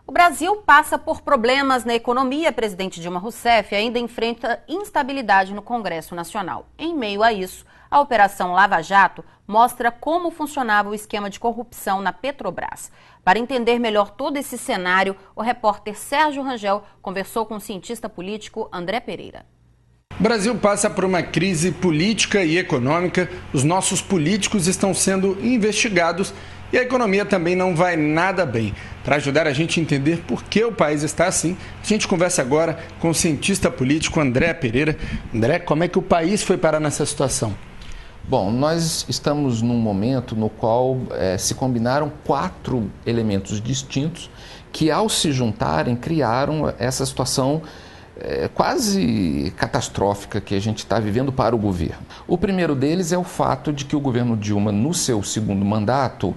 O Brasil passa por problemas na economia. Presidente Dilma Rousseff ainda enfrenta instabilidade no Congresso Nacional. Em meio a isso, a Operação Lava Jato mostra como funcionava o esquema de corrupção na Petrobras. Para entender melhor todo esse cenário, o repórter Sérgio Rangel conversou com o cientista político André Pereira. O Brasil passa por uma crise política e econômica. Os nossos políticos estão sendo investigados e a economia também não vai nada bem. Para ajudar a gente a entender por que o país está assim, a gente conversa agora com o cientista político André Pereira. André, como é que o país foi parar nessa situação? Bom, nós estamos num momento no qual se combinaram 4 elementos distintos que, ao se juntarem, criaram essa situação quase catastrófica que a gente está vivendo para o governo. O primeiro deles é o fato de que o governo Dilma, no seu segundo mandato,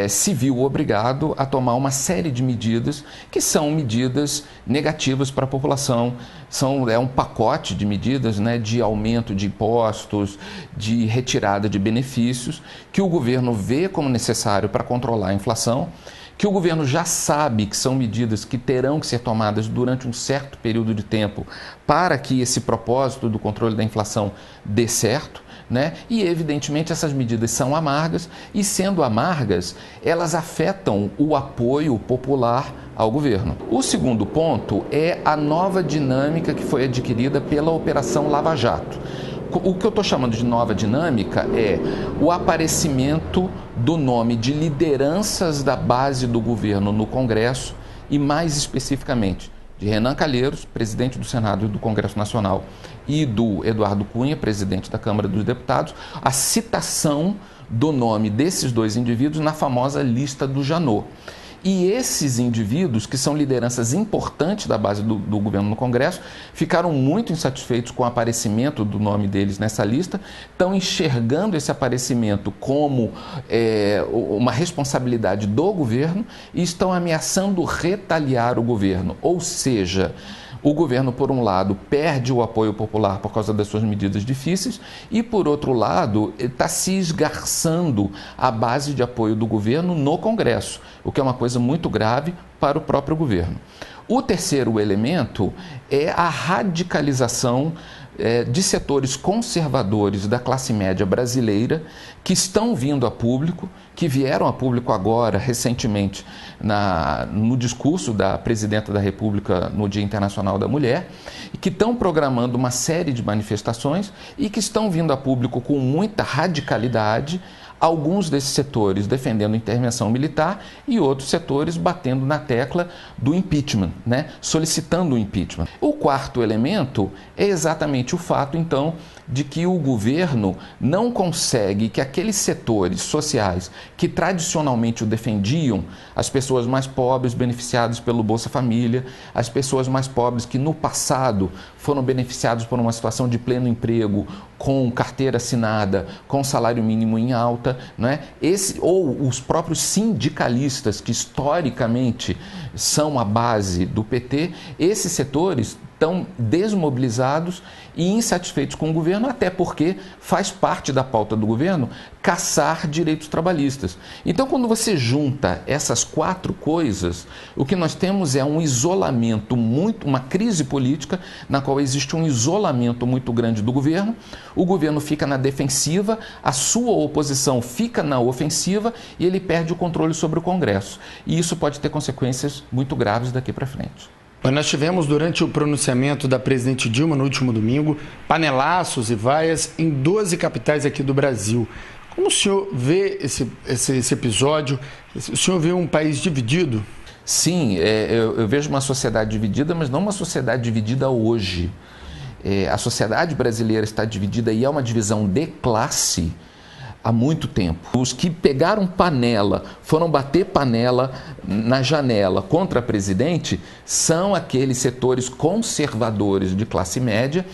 se viu obrigado a tomar uma série de medidas que são medidas negativas para a população. É um pacote de medidas, né, de aumento de impostos, de retirada de benefícios, que o governo vê como necessário para controlar a inflação, que o governo já sabe que são medidas que terão que ser tomadas durante um certo período de tempo para que esse propósito do controle da inflação dê certo, né? E, evidentemente, essas medidas são amargas e, sendo amargas, elas afetam o apoio popular ao governo. O segundo ponto é a nova dinâmica que foi adquirida pela Operação Lava Jato. O que eu estou chamando de nova dinâmica é o aparecimento do nome de lideranças da base do governo no Congresso e, mais especificamente, de Renan Calheiros, presidente do Senado e do Congresso Nacional, e do Eduardo Cunha, presidente da Câmara dos Deputados, a citação do nome desses 2 indivíduos na famosa lista do Janot. E esses indivíduos, que são lideranças importantes da base do governo no Congresso, ficaram muito insatisfeitos com o aparecimento do nome deles nessa lista, estão enxergando esse aparecimento como uma responsabilidade do governo e estão ameaçando retaliar o governo. Ou seja, o governo, por um lado, perde o apoio popular por causa das suas medidas difíceis e, por outro lado, está se esgarçando a base de apoio do governo no Congresso, o que é uma coisa muito grave para o próprio governo. O terceiro elemento é a radicalização de setores conservadores da classe média brasileira que estão vindo a público, que vieram a público agora, recentemente, no discurso da Presidenta da República no Dia Internacional da Mulher, e que estão programando uma série de manifestações e que estão vindo a público com muita radicalidade, alguns desses setores defendendo intervenção militar e outros setores batendo na tecla do impeachment, né? Solicitando o impeachment. O quarto elemento é exatamente o fato, então, de que o governo não consegue que aqueles setores sociais que tradicionalmente o defendiam, as pessoas mais pobres beneficiadas pelo Bolsa Família, as pessoas mais pobres que no passado foram beneficiados por uma situação de pleno emprego, com carteira assinada, com salário mínimo em alta, né? Ou os próprios sindicalistas, que historicamente são a base do PT, esses setores estão desmobilizados e insatisfeitos com o governo, até porque faz parte da pauta do governo caçar direitos trabalhistas. Então, quando você junta essas 4 coisas, o que nós temos é um isolamento uma crise política na qual existe um isolamento muito grande do governo, o governo fica na defensiva, a sua oposição fica na ofensiva e ele perde o controle sobre o Congresso. E isso pode ter consequências muito graves daqui para frente. Nós tivemos, durante o pronunciamento da presidente Dilma no último domingo, panelaços e vaias em 12 capitais aqui do Brasil. Como o senhor vê esse episódio? O senhor vê um país dividido? Sim, eu vejo uma sociedade dividida, mas não uma sociedade dividida hoje. A sociedade brasileira está dividida e é uma divisão de classe há muito tempo. Os que pegaram panela, foram bater panela na janela contra a presidente, são aqueles setores conservadores de classe média,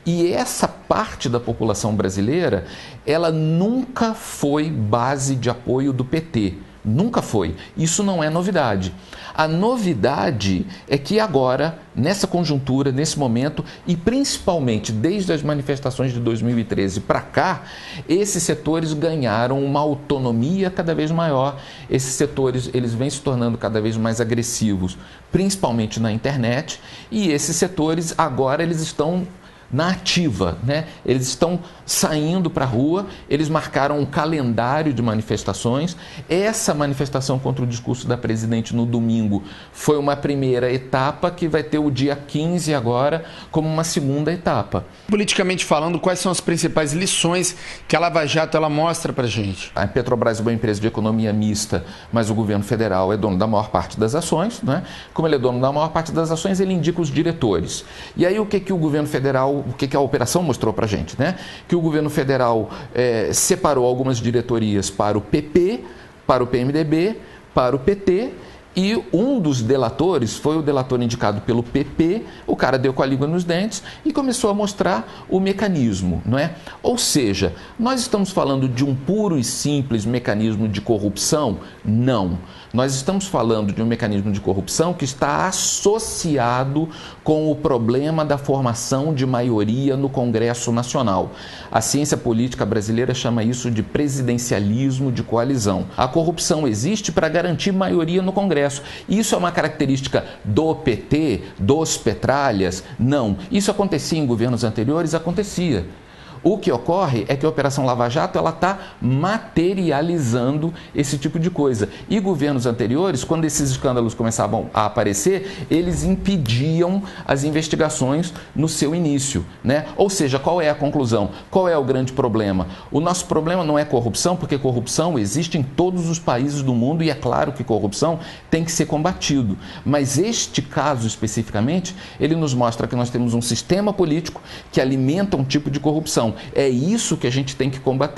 e essa parte da população brasileira, ela nunca foi base de apoio do PT. Nunca foi. Isso não é novidade. A novidade é que agora, nessa conjuntura, nesse momento, e principalmente desde as manifestações de 2013 para cá, esses setores ganharam uma autonomia cada vez maior. Esses setores, eles vêm se tornando cada vez mais agressivos, principalmente na internet, e esses setores agora eles estão na ativa, né? Eles estão saindo para a rua, eles marcaram um calendário de manifestações. Essa manifestação contra o discurso da presidente no domingo foi uma primeira etapa que vai ter o dia 15 agora como uma segunda etapa. Politicamente falando, quais são as principais lições que a Lava Jato ela mostra para a gente? A Petrobras é uma empresa de economia mista, mas o governo federal é dono da maior parte das ações, né? Como ele é dono da maior parte das ações, ele indica os diretores. E aí o que o governo federal, o que a operação mostrou para a gente, né? Que o governo federal separou algumas diretorias para o PP, para o PMDB, para o PT, e um dos delatores foi o delator indicado pelo PP. O cara deu com a língua nos dentes e começou a mostrar o mecanismo, não é? Ou seja, nós estamos falando de um puro e simples mecanismo de corrupção? Não. Nós estamos falando de um mecanismo de corrupção que está associado com o problema da formação de maioria no Congresso Nacional. A ciência política brasileira chama isso de presidencialismo de coalizão. A corrupção existe para garantir maioria no Congresso. Isso é uma característica do PT, dos petralhas? Não. Isso acontecia em governos anteriores? Acontecia. O que ocorre é que a Operação Lava Jato está materializando esse tipo de coisa. E governos anteriores, quando esses escândalos começavam a aparecer, eles impediam as investigações no seu início, né? Ou seja, qual é a conclusão? Qual é o grande problema? O nosso problema não é corrupção, porque corrupção existe em todos os países do mundo e é claro que corrupção tem que ser combatido. Mas este caso especificamente, ele nos mostra que nós temos um sistema político que alimenta um tipo de corrupção. É isso que a gente tem que combater.